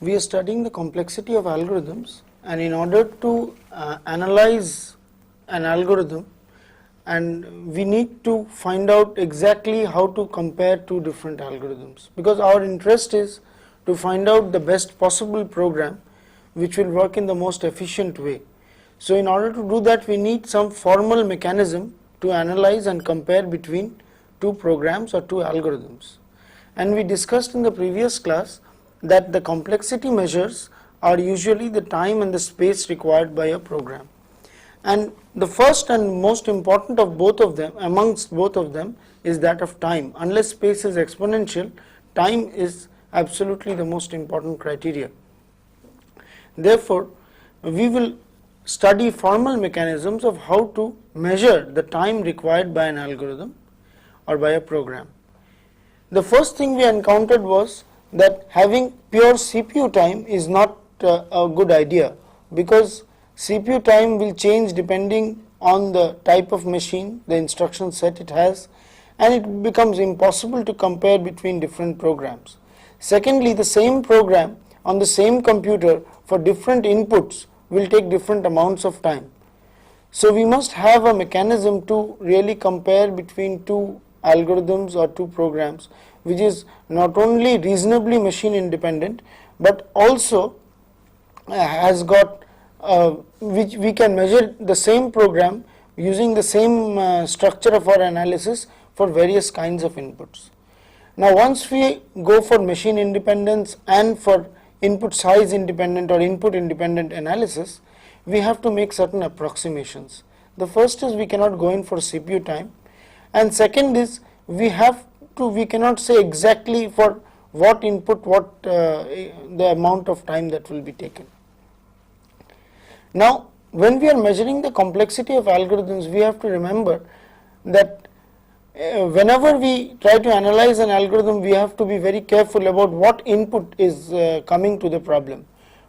we are studying the complexity of algorithms, and in order to analyze an algorithm, and we need to find out exactly how to compare two different algorithms, because our interest is to find out the best possible program which will work in the most efficient way. So in order to do that, we need some formal mechanism to analyze and compare between two programs or two algorithms. And we discussed in the previous class that the complexity measures are usually the time and the space required by a program. And the first and most important of both of them, amongst both of them, is that of time. Unless space is exponential, time is absolutely the most important criteria. Therefore, we will study formal mechanisms of how to measure the time required by an algorithm or by a program. The first thing we encountered was that having pure CPU time is not a good idea, because CPU time will change depending on the type of machine, the instruction set it has, and it becomes impossible to compare between different programs. Secondly, the same program on the same computer for different inputs will take different amounts of time. So we must have a mechanism to really compare between two algorithms or two programs, which is not only reasonably machine independent, but also has got which we can measure the same program using the same structure of our analysis for various kinds of inputs. Now once we go for machine independence and for input size independent or input independent analysis, we have to make certain approximations. The first is we cannot go in for CPU time, and second is we cannot say exactly for what input what the amount of time that will be taken. Now when we are measuring the complexity of algorithms, we have to remember that whenever we try to analyze an algorithm, we have to be very careful about what input is coming to the problem.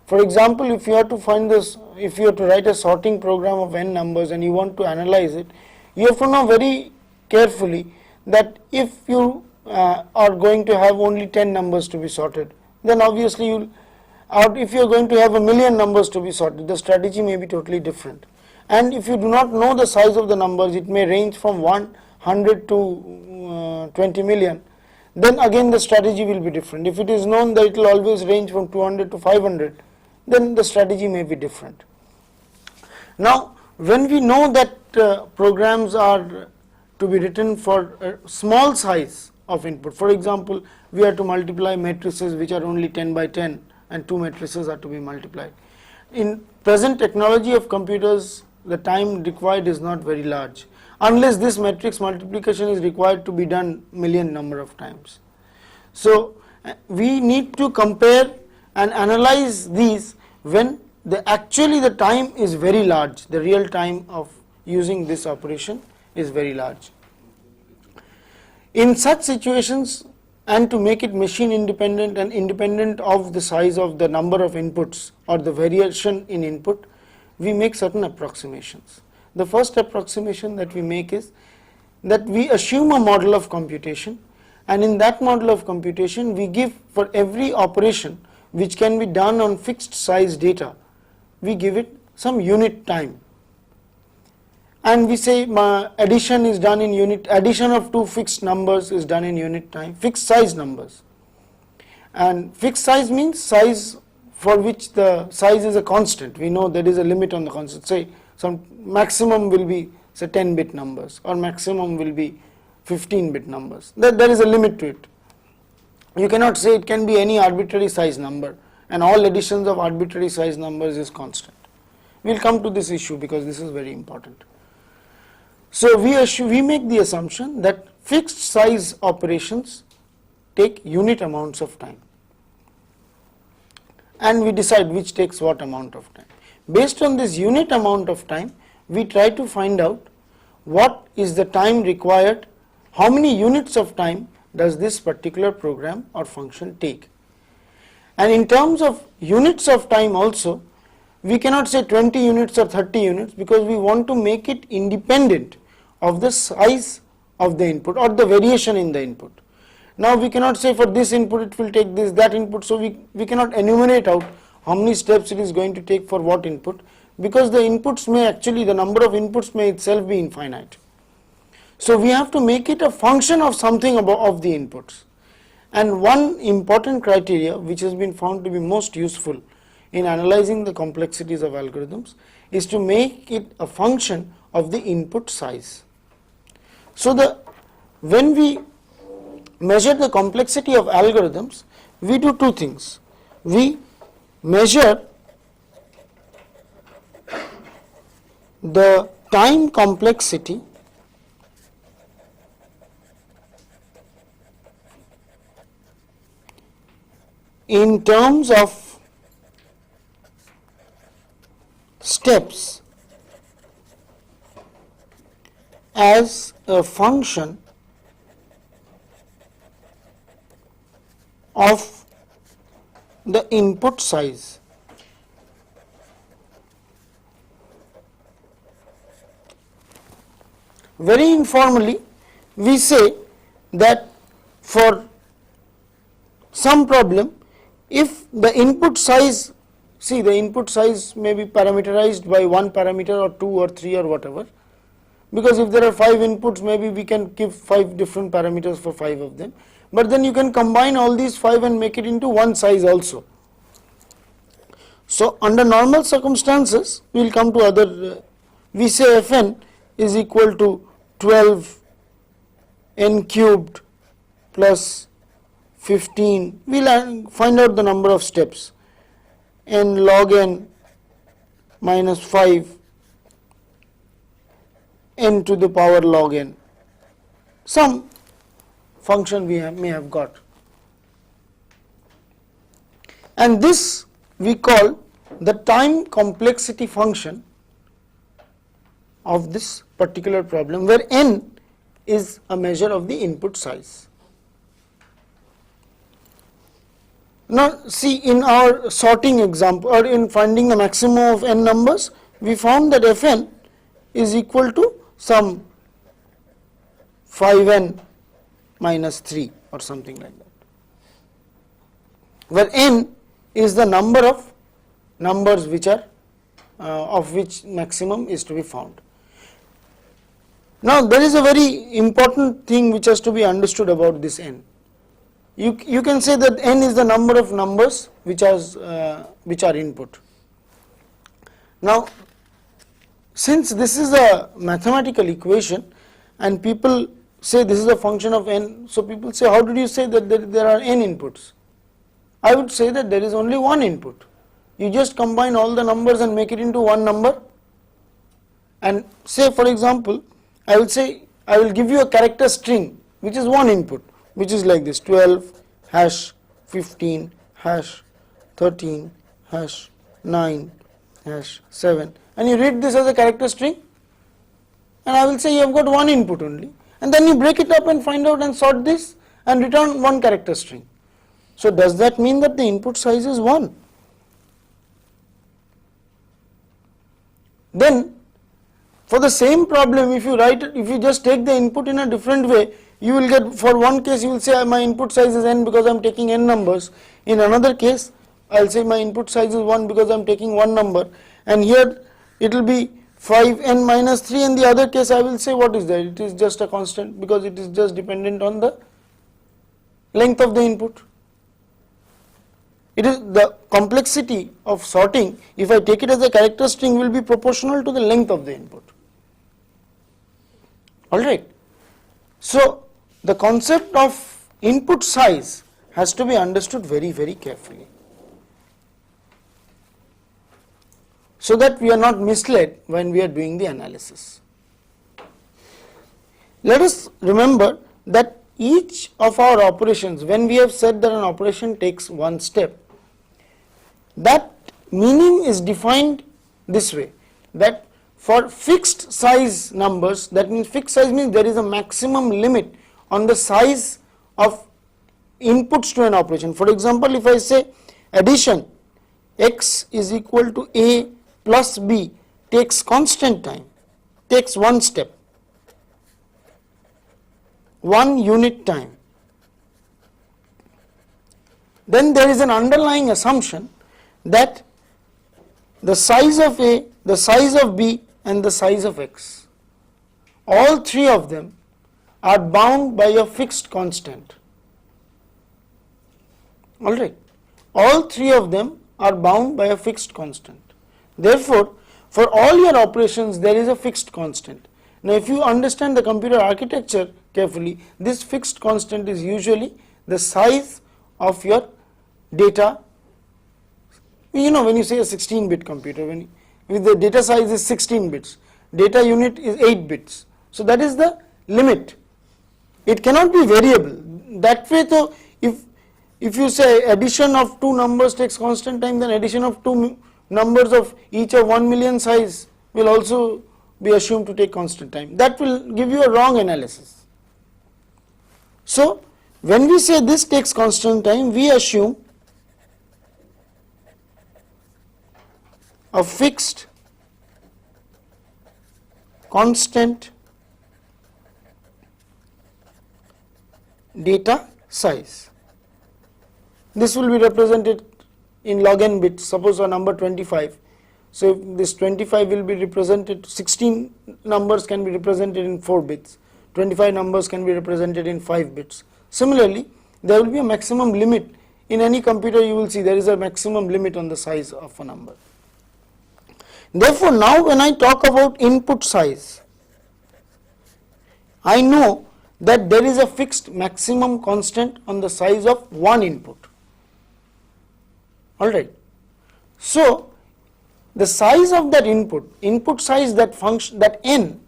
For example, if you have to find this, if you have to write a sorting program of n numbers and you want to analyze it, you have to know very carefully that if you are going to have only 10 numbers to be sorted, then obviously if you are going to have a million numbers to be sorted, the strategy may be totally different. And if you do not know the size of the numbers, it may range from 100 to 20 million, then again the strategy will be different. If it is known that it will always range from 200 to 500, then the strategy may be different. Now when we know that programs are to be written for a small size of input, for example we are to multiply matrices which are only 10 by 10 and two matrices are to be multiplied. In present technology of computers, the time required is not very large, unless this matrix multiplication is required to be done million number of times. So we need to compare and analyze these when actually the time is very large, the real time of using this operation is very large. In such situations, and to make it machine independent and independent of the size of the number of inputs or the variation in input, we make certain approximations. The first approximation that we make is that we assume a model of computation, and in that model of computation we give for every operation which can be done on fixed size data, we give it some unit time. And we say addition is done in unit, addition of two fixed numbers is done in unit time, fixed size numbers. And fixed size means size for which the size is a constant. We know there is a limit on the constant. Say some maximum will be say 10-bit numbers, or maximum will be 15-bit numbers. There is a limit to it. You cannot say it can be any arbitrary size number, and all additions of arbitrary size numbers is constant. We will come to this issue because this is very important. So we make the assumption that fixed size operations take unit amounts of time, and we decide which takes what amount of time. Based on this unit amount of time, we try to find out what is the time required, how many units of time does this particular program or function take. And in terms of units of time also, we cannot say 20 units or 30 units, because we want to make it independent of the size of the input or the variation in the input. Now we cannot say for this input it will take this, that input, so we cannot enumerate out how many steps it is going to take for what input, because the inputs may actually, the number of inputs may itself be infinite. So we have to make it a function of something of the inputs. And one important criteria which has been found to be most useful in analyzing the complexities of algorithms is to make it a function of the input size. So when we measure the complexity of algorithms, we do two things. We measure the time complexity in terms of steps as a function of the input size. Very informally, we say that for some problem, if the input size, see the input size may be parameterized by one parameter or two or three or whatever, because if there are 5 inputs, maybe we can give 5 different parameters for 5 of them, but then you can combine all these 5 and make it into one size also. So under normal circumstances, we will come to other, we say Fn is equal to 12 n cubed plus 15, we will find out the number of steps, n log n minus 5 n to the power log n, some function we may have got, and this we call the time complexity function of this particular problem, where n is a measure of the input size. Now see, in our sorting example or in finding the maximum of n numbers, we found that Fn is equal to some 5n minus 3 or something like that, where n is the number of numbers which are of which maximum is to be found. Now there is a very important thing which has to be understood about this n. You can say that n is the number of numbers which are input. Now since this is a mathematical equation and people say this is a function of n, so people say, how did you say that there are n inputs? I would say that there is only one input. You just combine all the numbers and make it into one number, and say for example, I will give you a character string which is one input, which is like this: 12 hash 15 hash 13 hash 9 hash 7, and you read this as a character string, and I will say you have got one input only, and then you break it up and find out and sort this and return one character string. So does that mean that the input size is 1? Then for the same problem, if you just take the input in a different way, you will get, for one case you will say my input size is n because I am taking n numbers. In another case I will say my input size is 1 because I am taking one number, and here it will be 5n minus 3. In the other case I will say, what is that? It is just a constant because it is just dependent on the length of the input. It is the complexity of sorting, if I take it as a character string, will be proportional to the length of the input. Alright. So the concept of input size has to be understood very, very carefully, so that we are not misled when we are doing the analysis. Let us remember that each of our operations, when we have said that an operation takes one step, that meaning is defined this way, that for fixed size numbers, that means fixed size means there is a maximum limit on the size of inputs to an operation. For example, if I say addition x is equal to a plus b takes constant time, takes one step, 1 unit time, then there is an underlying assumption that the size of A, the size of B and the size of X, all three of them are bound by a fixed constant. Alright, all three of them are bound by a fixed constant. Therefore, for all your operations there is a fixed constant. Now if you understand the computer architecture carefully, this fixed constant is usually the size of your data. You know, when you say a 16-bit computer, with the data size is 16 bits, data unit is 8 bits. So that is the limit. It cannot be variable. That way, though, if you say addition of two numbers takes constant time, then addition of two numbers of each of 1 million size will also be assumed to take constant time. That will give you a wrong analysis. So when we say this takes constant time, we assume a fixed constant data size. This will be represented in log n bits. Suppose a number 25. So if this 25 will be represented, 16 numbers can be represented in 4 bits, 25 numbers can be represented in 5 bits. Similarly, there will be a maximum limit. In any computer you will see there is a maximum limit on the size of a number. Therefore, now when I talk about input size, I know that there is a fixed maximum constant on the size of one input. Alright. So the size of that input size, that function, that n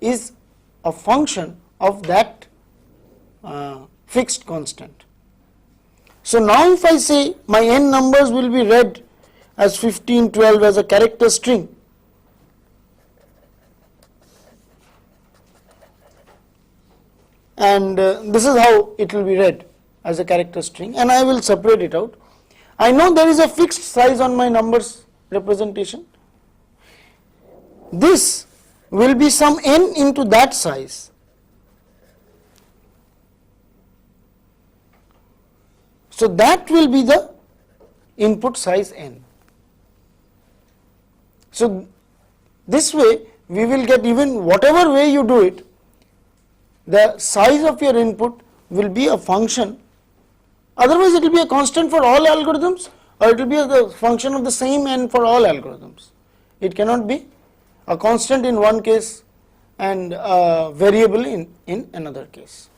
is a function of that fixed constant. So now if I say my n numbers will be read as 15, 12 as a character string, and this is how it will be read as a character string, and I will separate it out. I know there is a fixed size on my numbers representation. This will be some n into that size. So that will be the input size n. So this way we will get, even whatever way you do it, the size of your input will be a function. Otherwise it will be a constant for all algorithms, or it will be a function of the same n for all algorithms. It cannot be a constant in one case and a variable in another case.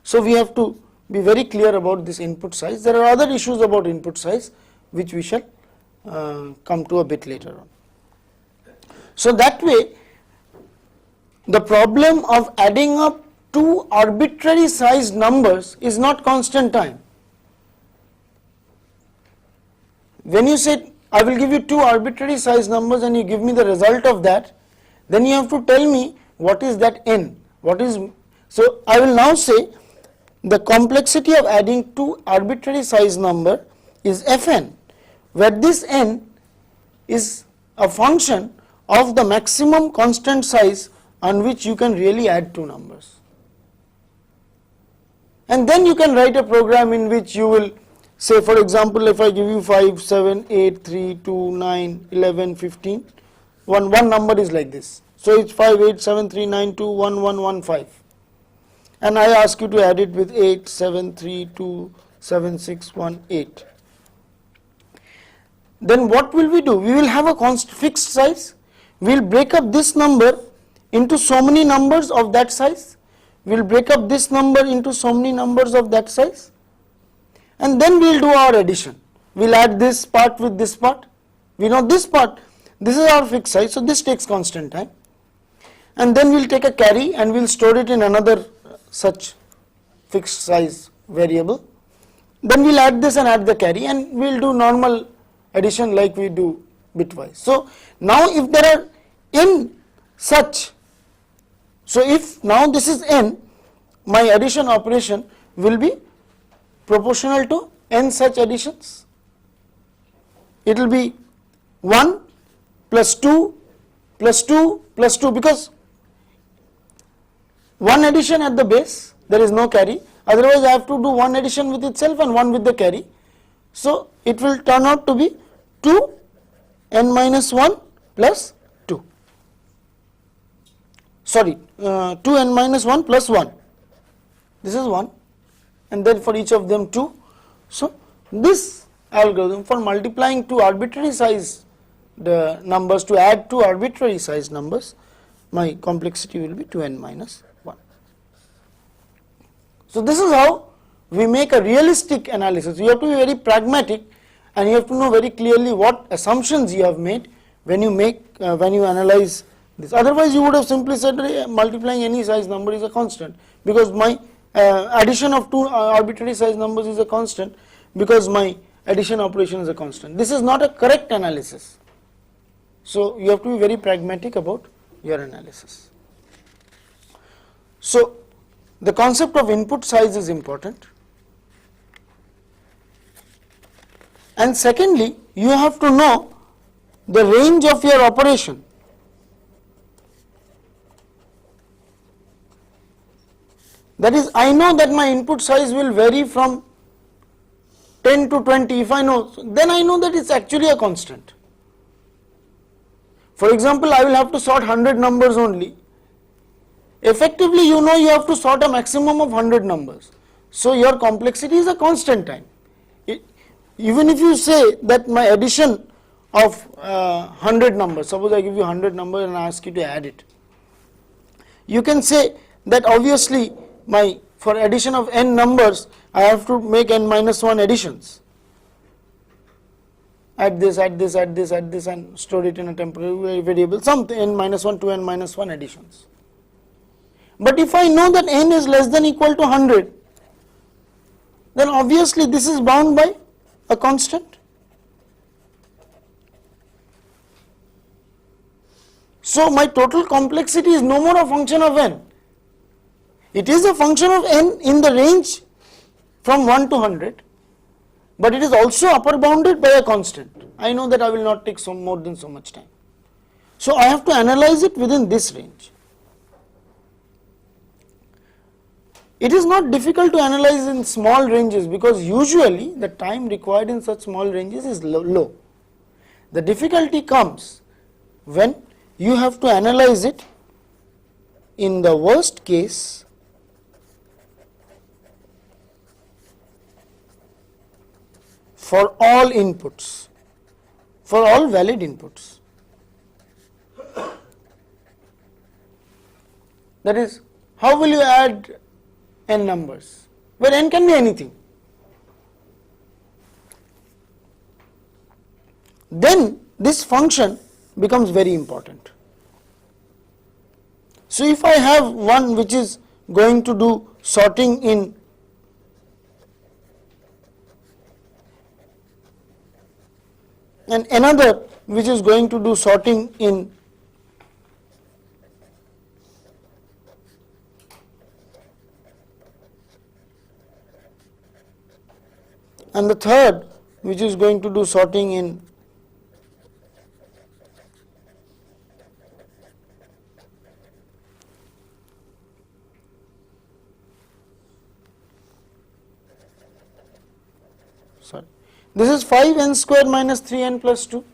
So we have to be very clear about this input size. There are other issues about input size which we shall come to a bit later on. So that way the problem of adding up two arbitrary sized numbers is not constant time. When you say I will give you two arbitrary sized numbers and you give me the result of that, then you have to tell me what is that n, what is. So I will now say the complexity of adding two arbitrary sized number is fn, where this n is a function of the maximum constant size on which you can really add two numbers. And then you can write a program in which you will say, for example, if I give you 5, 7, 8, 3, 2, 9, 11, 15, one number is like this. So it's 5, 8, 7, 3, 9, 2, 1, 1, 1, 5. And I ask you to add it with 8, 7, 3, 2, 7, 6, 1, 8. Then what will we do? We will have a fixed size. We will break up this number into so many numbers of that size. We will break up this number into so many numbers of that size. And then we will do our addition. We will add this part with this part. We know this part, this is our fixed size, so this takes constant time. And then we will take a carry and we will store it in another such fixed size variable. Then we will add this and add the carry, and we will do normal addition like we do bitwise. So now if there are n such, so if now this is n, my addition operation will be proportional to n such additions. It will be 1 plus 2 plus 2 plus 2, because one addition at the base, there is no carry, otherwise I have to do one addition with itself and one with the carry. So it will turn out to be 2n minus 1 plus 2, sorry 2n minus 1 plus 1, this is 1 and then for each of them 2. So this algorithm for multiplying two arbitrary size the numbers to add two arbitrary size numbers, my complexity will be 2n minus 1. So this is how we make a realistic analysis. You have to be very pragmatic and you have to know very clearly what assumptions you have made when you analyze this. Otherwise you would have simply said multiplying any size number is a constant, because my addition of two arbitrary size numbers is a constant, because my addition operation is a constant. This is not a correct analysis. So you have to be very pragmatic about your analysis. So the concept of input size is important. And secondly, you have to know the range of your operation. That is, I know that my input size will vary from 10 to 20. If I know, then I know that it's actually a constant. For example, I will have to sort 100 numbers only. Effectively, you know you have to sort a maximum of 100 numbers. So your complexity is a constant time. Even if you say that my addition of 100 numbers, suppose I give you 100 numbers and I ask you to add it, you can say that obviously for addition of n numbers I have to make n minus 1 additions. Add this, add this, add this, add this and store it in a temporary variable, something n minus 1 to n minus 1 additions. But if I know that n is less than equal to 100, then obviously this is bound by a constant. So my total complexity is no more a function of n. It is a function of n in the range from 1 to 100, but it is also upper bounded by a constant. I know that I will not take more than so much time. So I have to analyze it within this range. It is not difficult to analyze in small ranges, because usually the time required in such small ranges is low. The difficulty comes when you have to analyze it in the worst case for all inputs, for all valid inputs. That is, how will you add n numbers, where n can be anything? Then this function becomes very important. So if I have one which is going to do sorting in and another which is going to do sorting in and the third which is going to do sorting in this is 5n square minus 3n plus 2.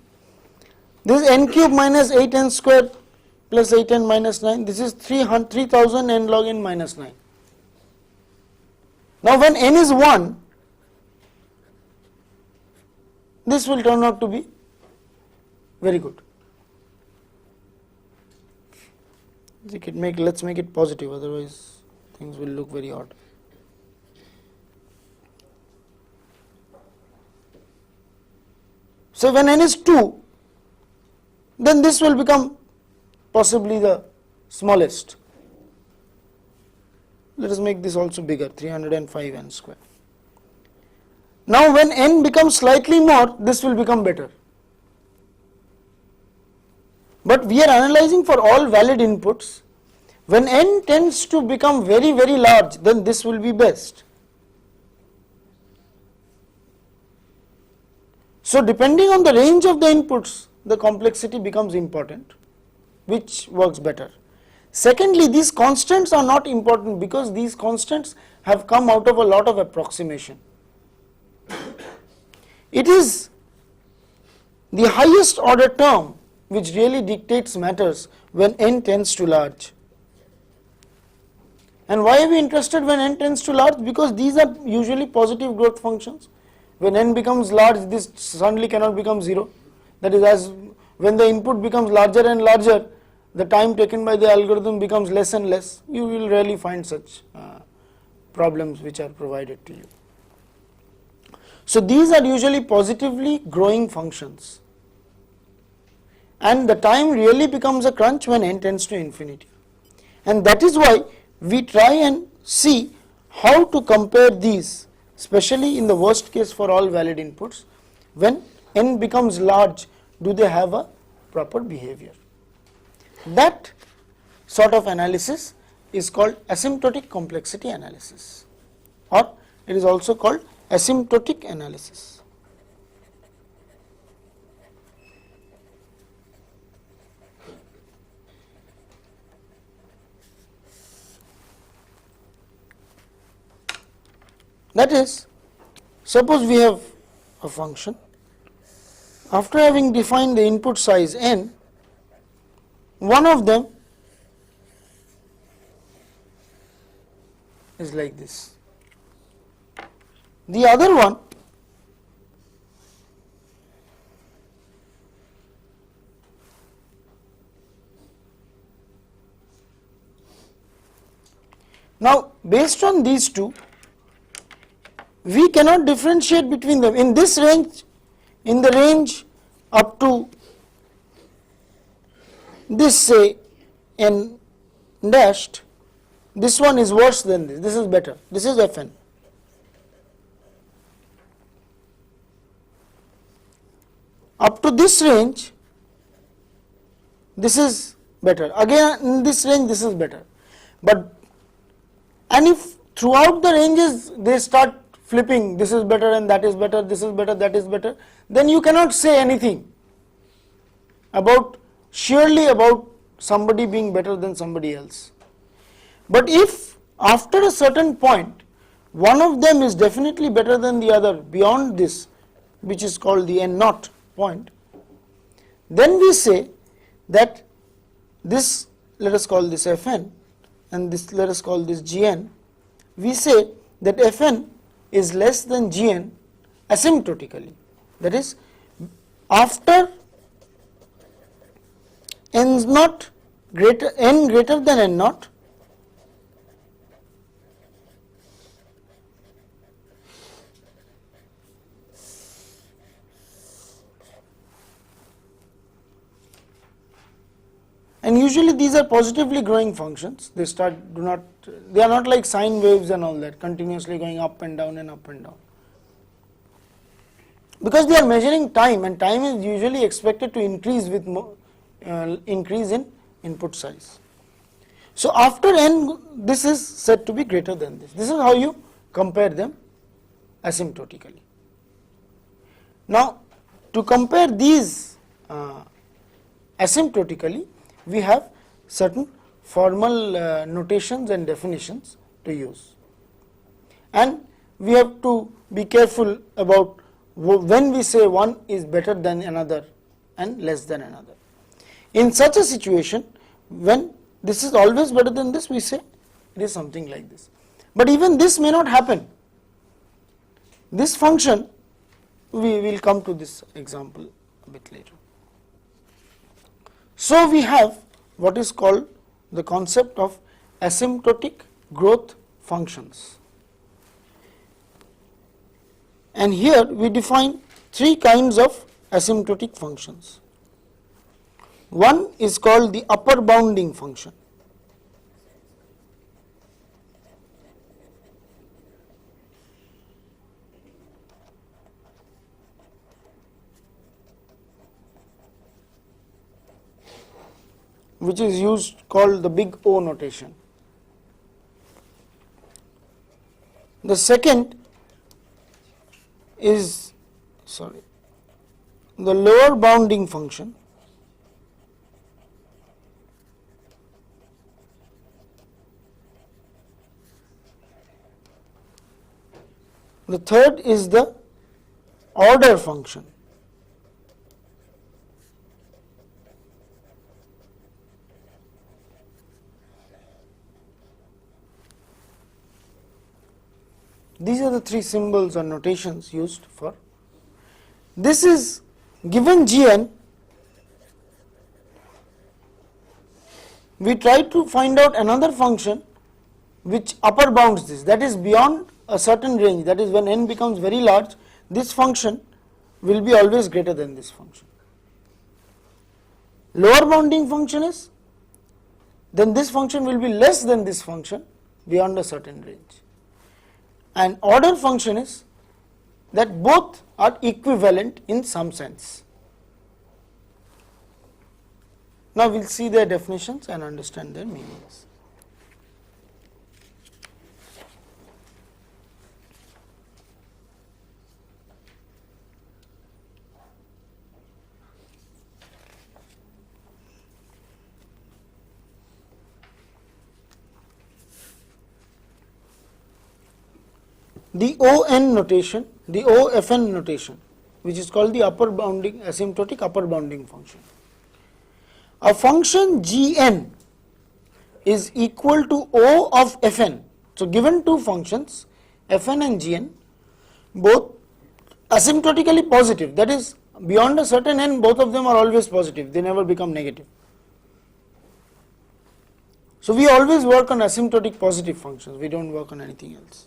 This is n cube minus 8n square plus 8n minus 9. This is 3000 n log n minus 9. Now when n is 1, this will turn out to be very good. Let's make it positive, otherwise things will look very odd. So when n is 2, then this will become possibly the smallest. Let us make this also bigger, 305 n square. Now when n becomes slightly more, this will become better. But we are analyzing for all valid inputs. When n tends to become very, very large, then this will be best. So depending on the range of the inputs, the complexity becomes important, which works better. Secondly, these constants are not important because these constants have come out of a lot of approximation. It is the highest order term which really dictates matters when n tends to large. And why are we interested when n tends to large? Because these are usually positive growth functions. When n becomes large, this suddenly cannot become 0. That is, as when the input becomes larger and larger, the time taken by the algorithm becomes less and less. You will rarely find such problems which are provided to you. So these are usually positively growing functions, and the time really becomes a crunch when n tends to infinity. And that is why we try and see how to compare these, especially in the worst case for all valid inputs. When n becomes large, do they have a proper behavior? That sort of analysis is called asymptotic complexity analysis, or it is also called asymptotic analysis. That is, suppose we have a function. After having defined the input size n, one of them is like this. The other one now, based on these two, we cannot differentiate between them. In this range, in the range up to this, say n dashed, this one is worse than this is better, this is Fn. Up to this range, this is better, again in this range this is better. But and if throughout the ranges they start flipping, this is better and that is better, this is better, that is better, then you cannot say anything about surely about somebody being better than somebody else. But if after a certain point one of them is definitely better than the other beyond this, which is called the n naught point, then we say that this, let us call this Fn, and this let us call this Gn. We say that Fn is less than Gn asymptotically. That is, after n naught n greater than n naught, and usually these are positively growing functions. They are not like sine waves and all that, continuously going up and down and up and down. Because they are measuring time, and time is usually expected to increase with increase in input size. So after n, this is said to be greater than this. This is how you compare them asymptotically. Now, to compare these asymptotically, we have certain formal notations and definitions to use, and we have to be careful about when we say one is better than another and less than another. In such a situation, when this is always better than this, we say it is something like this. But even this may not happen. This function, we will come to this example a bit later. So we have what is called the concept of asymptotic growth functions. And here we define three kinds of asymptotic functions. One is called the upper bounding function. Which is called the big O notation. The second is the lower bounding function, The third is the order function. These are the three symbols or notations used for. This is given Gn, we try to find out another function which upper bounds this, that is beyond a certain range, that is when n becomes very large, this function will be always greater than this function. Lower bounding function is, then this function will be less than this function beyond a certain range. And order function is that both are equivalent in some sense. Now we will see their definitions and understand their meanings. The ON notation, the OFN notation, which is called the upper bounding, asymptotic upper bounding function. A function Gn is equal to O of Fn. So given two functions, Fn and Gn, both asymptotically positive, that is beyond a certain n, both of them are always positive, they never become negative. So we always work on asymptotic positive functions, we don't work on anything else.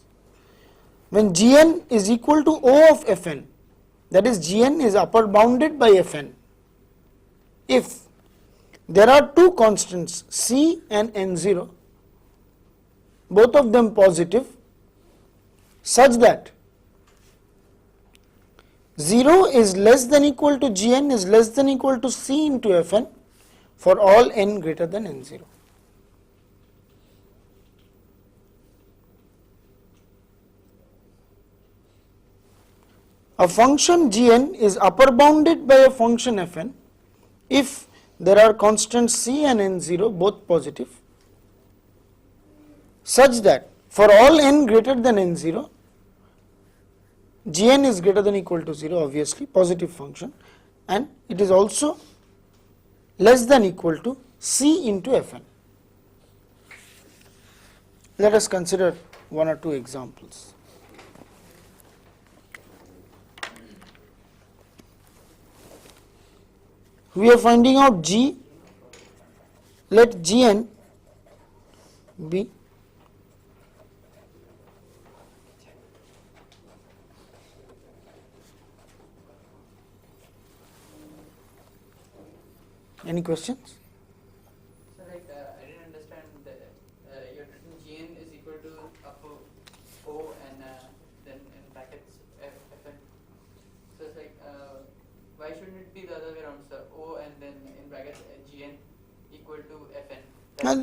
When Gn is equal to O of Fn, that is Gn is upper bounded by Fn, if there are two constants C and N0, both of them positive, such that 0 is less than equal to Gn is less than equal to C into Fn for all n greater than N0. A function Gn is upper bounded by a function Fn if there are constants C and N0 both positive, such that for all n greater than N0, Gn is greater than equal to 0, obviously positive function, and it is also less than equal to C into Fn. Let us consider one or two examples. We are finding out G, let Gn be any questions? So like I didn't understand that you're written Gn is equal to upper O and then in brackets Fn. So it's like why shouldn't it be the other way around, sir? O and then in brackets Gn equal to Fn. That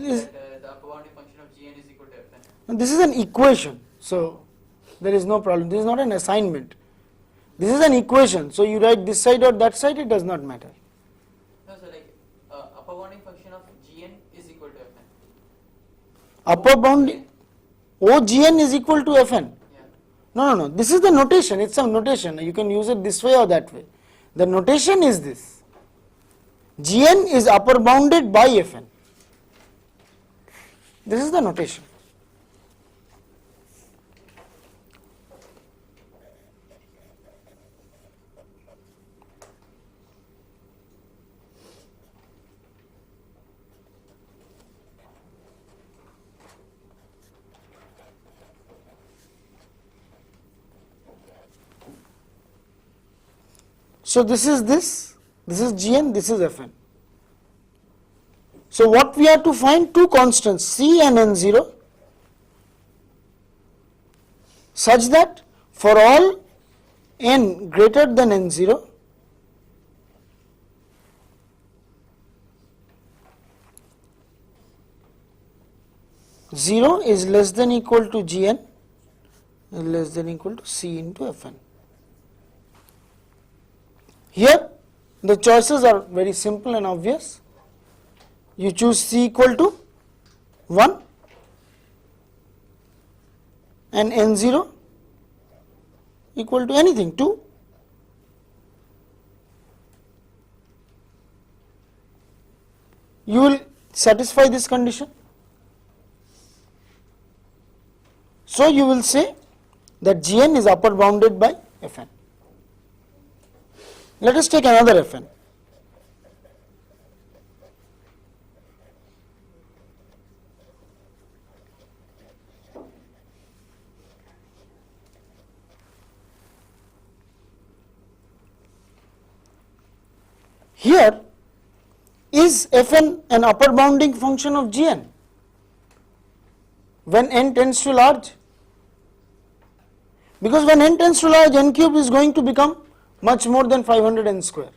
the upper bounding function of Gn is equal to Fn. This is an equation, so there is no problem. This is not an assignment. This is an equation. So you write this side or that side, it does not matter. No, so like upper bounding function of Gn is equal to Fn. Upper bounding OGn is equal to Fn. Yeah. No. This is the notation. It's a notation. You can use it this way or that way. The notation is this. Gn is upper bounded by Fn. This is the notation. So this is Gn, this is Fn. So what we have to find? Two constants C and N0 such that for all n greater than N0, zero is less than equal to Gn is less than equal to C into Fn. Here the choices are very simple and obvious. You choose C equal to 1 and N0 equal to anything 2. You will satisfy this condition. So you will say that Gn is upper bounded by Fn. Let us take another Fn. Here is Fn an upper bounding function of Gn when n tends to large? Because when n tends to large, n cube is going to become much more than 500 n square.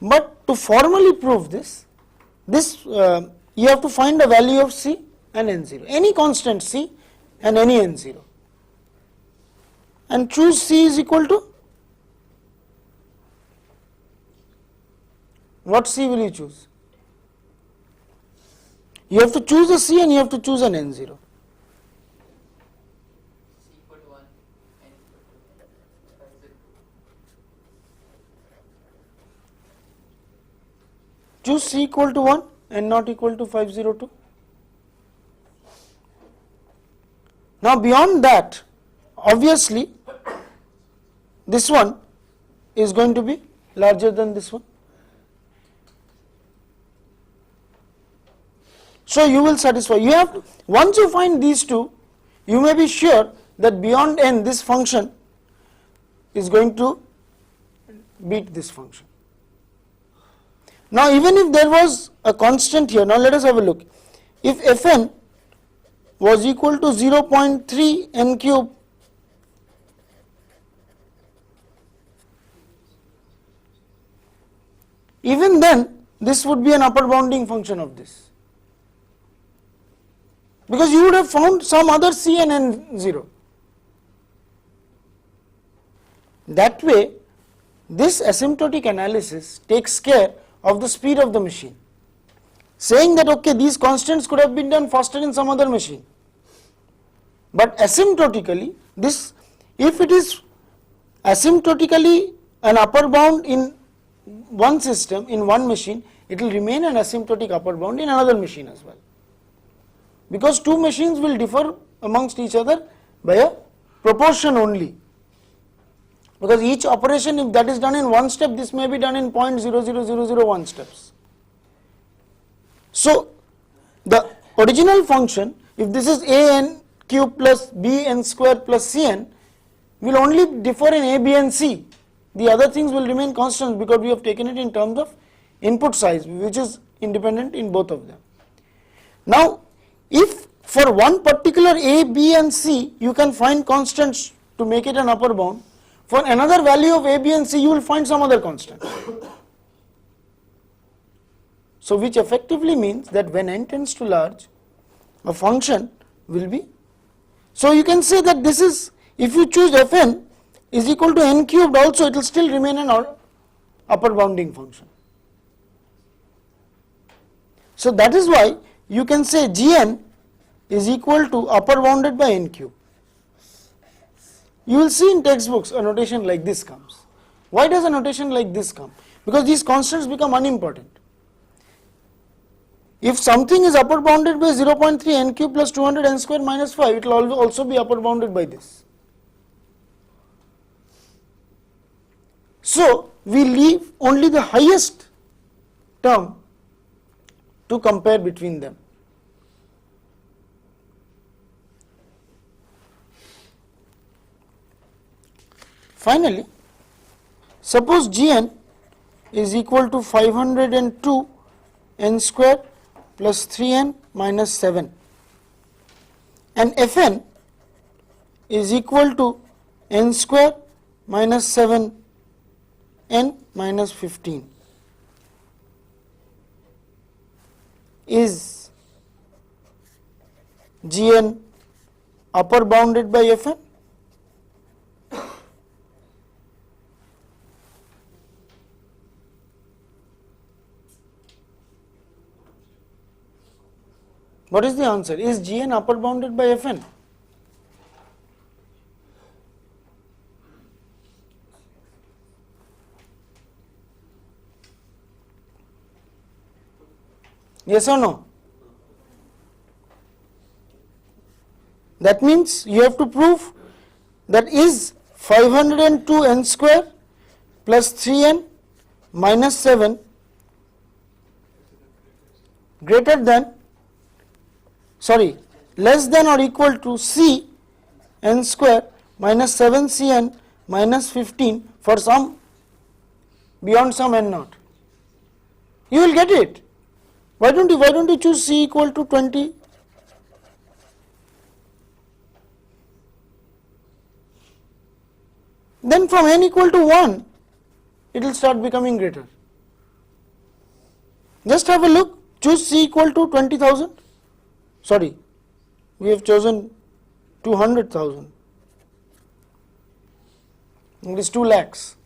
But to formally prove this, you have to find a value of c and n0, any constant c and any n0, and choose c is equal to, what c will you choose? You have to choose a c and you have to choose an n0. C equal to 1, n equal to 502. Choose c equal to 1 and not equal to 502. Now beyond that, obviously this one is going to be larger than this one. So you will satisfy, you have to, once you find these two, you may be sure that beyond n this function is going to beat this function. Now even if there was a constant here, now let us have a look. If Fn was equal to 0.3 n cube, even then this would be an upper bounding function of this, because you would have found some other c and n0. That way, this asymptotic analysis takes care of the speed of the machine, saying that okay, these constants could have been done faster in some other machine, but asymptotically this, if it is asymptotically an upper bound in one system, in one machine, it will remain an asymptotic upper bound in another machine as well, because two machines will differ amongst each other by a proportion only, because each operation, if that is done in one step, this may be done in 0.00001 steps. So the original function, if this is a n cube plus b n square plus c n, will only differ in a, b and c. The other things will remain constant because we have taken it in terms of input size, which is independent in both of them. Now if for one particular a, b and c you can find constants to make it an upper bound, for another value of a, b and c you will find some other constant. So which effectively means that when n tends to large, a function will be, so you can say that this is, if you choose Fn is equal to n cubed also, it will still remain an upper bounding function. So that is why you can say Gn is equal to upper bounded by n cube. You will see in textbooks a notation like this comes. Why does a notation like this come? Because these constants become unimportant. If something is upper bounded by 0.3 n cube plus 200 n square minus 5, it will also be upper bounded by this. So we leave only the highest term to compare between them. Finally, suppose Gn is equal to 502 n square plus 3n minus 7 and Fn is equal to n square minus 7 n minus 15. Is Gn upper bounded by Fn? What is the answer? Is Gn upper bounded by Fn? Yes or no? That means you have to prove that is 502 n square plus 3n minus 7 greater than, sorry, less than or equal to c n square minus 7cn minus 15 for some beyond some n naught. You will get it. Why don't you choose c equal to 20? Then from n equal to 1, it will start becoming greater. Just have a look, choose c equal to 20,000. Sorry, we have chosen 200,000. It is 2 lakhs.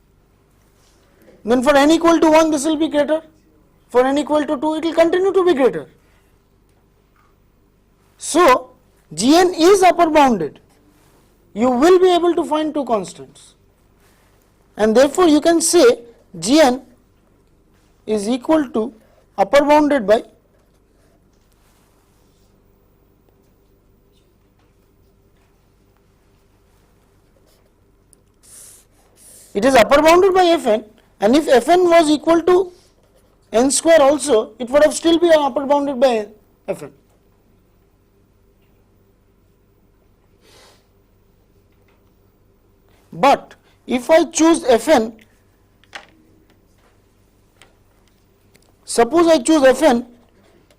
Then for n equal to 1, this will be greater. For n equal to 2, it will continue to be greater. So, Gn is upper bounded. You will be able to find two constants. And therefore, you can say Gn is equal to upper bounded by it is upper bounded by Fn, and if Fn was equal to n square also, it would have still been upper bounded by Fn. But if I choose Fn, suppose I choose Fn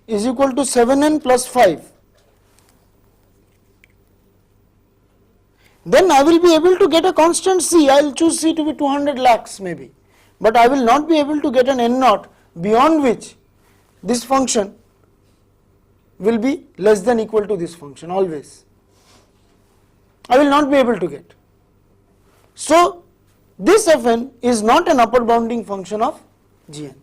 is equal to 7n plus 5, then I will be able to get a constant c. I will choose c to be 200 lakhs maybe, but I will not be able to get an n naught beyond which this function will be less than equal to this function always. I will not be able to get. So, this Fn is not an upper bounding function of Gn.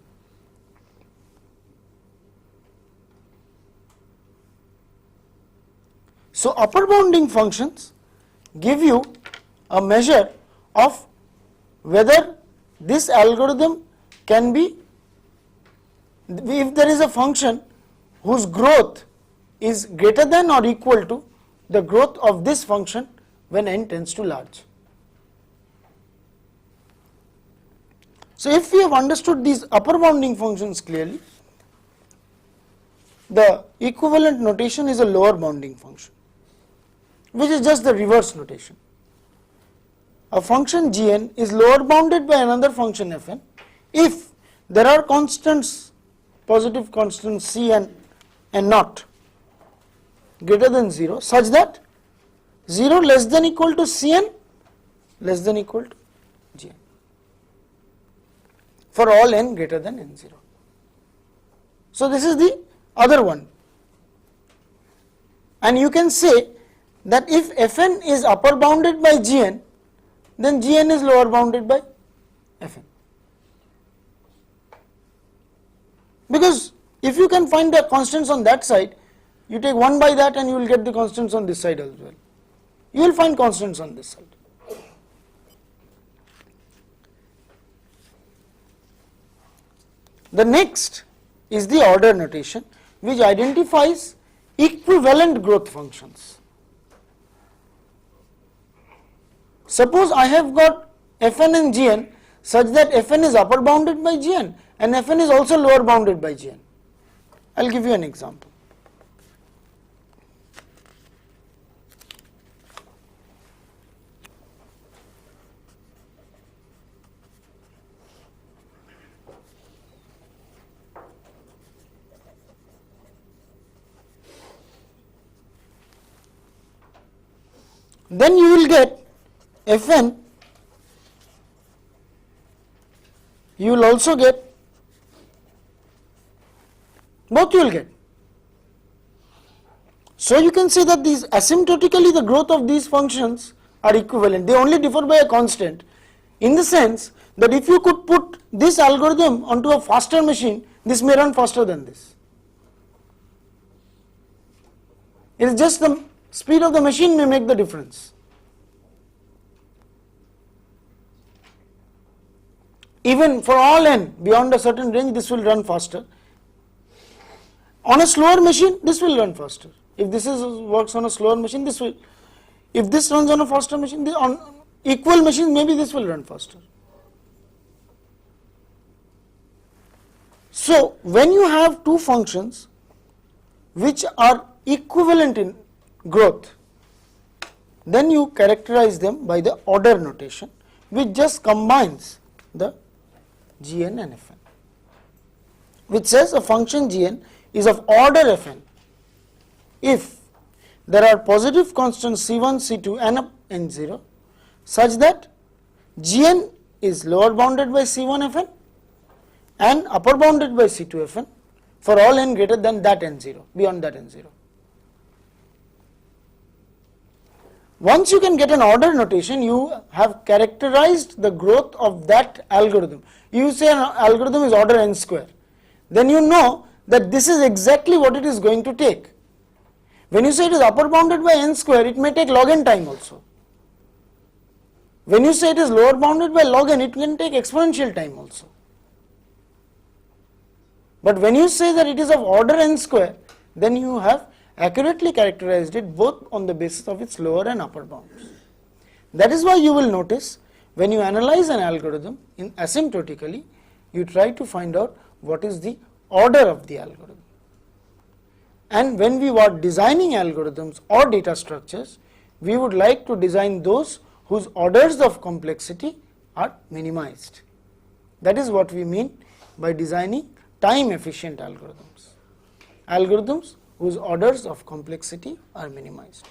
So, upper bounding functions give you a measure of whether this algorithm can be, if there is a function whose growth is greater than or equal to the growth of this function when n tends to large. So, if we have understood these upper bounding functions clearly, the equivalent notation is a lower bounding function, which is just the reverse notation. A function Gn is lower bounded by another function Fn if there are constants, positive constants c and naught greater than 0, such that 0 less than equal to Cn less than equal to Gn for all n greater than n0. So, this is the other one, and you can say that if Fn is upper bounded by Gn, then Gn is lower bounded by Fn. Because if you can find the constants on that side, you take 1 by that and you will get the constants on this side as well. You will find constants on this side. The next is the order notation, which identifies equivalent growth functions. Suppose I have got Fn and Gn such that Fn is upper bounded by Gn and Fn is also lower bounded by Gn. I will give you an example. Then you will get Fn, you will also get, both you will get. So, you can say that these asymptotically the growth of these functions are equivalent, they only differ by a constant, in the sense that if you could put this algorithm onto a faster machine, this may run faster than this. It is just the speed of the machine may make the difference. Even for all n beyond a certain range, this will run faster. On a slower machine, this will run faster. If this works on a slower machine, this will. If this runs on a faster machine, on equal machines, maybe this will run faster. So, when you have two functions which are equivalent in growth, then you characterize them by the order notation, which just combines the Gn and Fn, which says a function Gn is of order Fn if there are positive constants C1, C2 and up n0 such that Gn is lower bounded by C1 Fn and upper bounded by C2 Fn for all n greater than that n0, beyond that n0. Once you can get an order notation, you have characterized the growth of that algorithm. You say an algorithm is order n square, then you know that this is exactly what it is going to take. When you say it is upper bounded by n square, it may take log n time also. When you say it is lower bounded by log n, it can take exponential time also. But when you say that it is of order n square, then you have accurately characterized it both on the basis of its lower and upper bounds. That is why you will notice when you analyze an algorithm in asymptotically, you try to find out what is the order of the algorithm. And when we are designing algorithms or data structures, we would like to design those whose orders of complexity are minimized. That is what we mean by designing time efficient algorithms. Algorithms whose orders of complexity are minimized.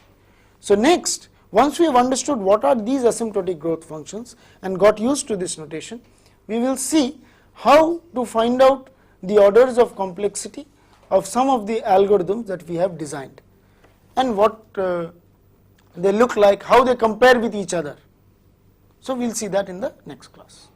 So next, once we have understood what are these asymptotic growth functions and got used to this notation, we will see how to find out the orders of complexity of some of the algorithms that we have designed and what they look like, how they compare with each other. So we will see that in the next class.